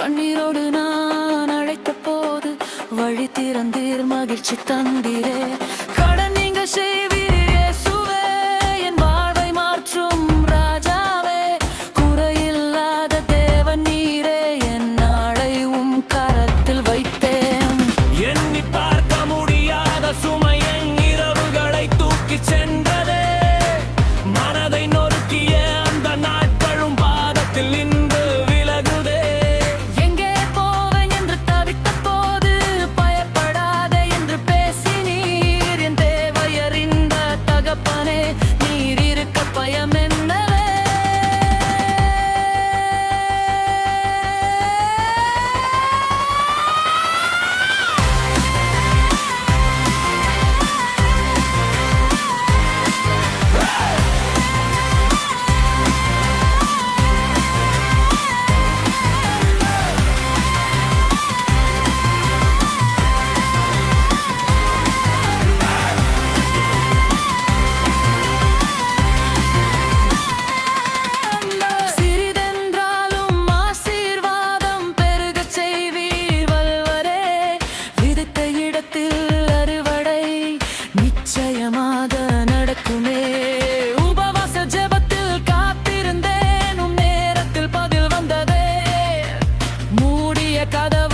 கண்ணீரோடு நான் அழைத்த போது வழி திறந்தீர், மகிழ்ச்சி தந்தீரே. கடன் நீங்க செய்வீர் இயேசுவே, என் வாழ்வை மாற்றும் ராஜாவே. குறையில்லாத தேவன் நீரே, என் நாளை உம் கரத்தில் வைத்தேன். எண்ணி பார்க்க முடியாத சுமை என் இரவுகளை தூக்கிச் சென்றதே. மனதை நொறுக்கிய அந்த நாட்களும் பாதத்தில் நின்று விலகுதே. எங்கே போவேன் என்று தவித்த போது பயப்படாதே என்று பேசினீர். என் தேவை அறிந்த தகப்பனே, நீர் இருக்க பயம் என்னவே. சிறிதென்றாலும் ஆசீர்வாதம் பெருகச் செய்வீர் வல்வரே. விதைத்த இடத்தில் அறுவடை நிச்சயமாக நடக்குமே. உபவாச ஜெபத்தில் காத்திருந்தேன், உம் நேரத்தில் பதில் வந்ததே. மூடிய கதவு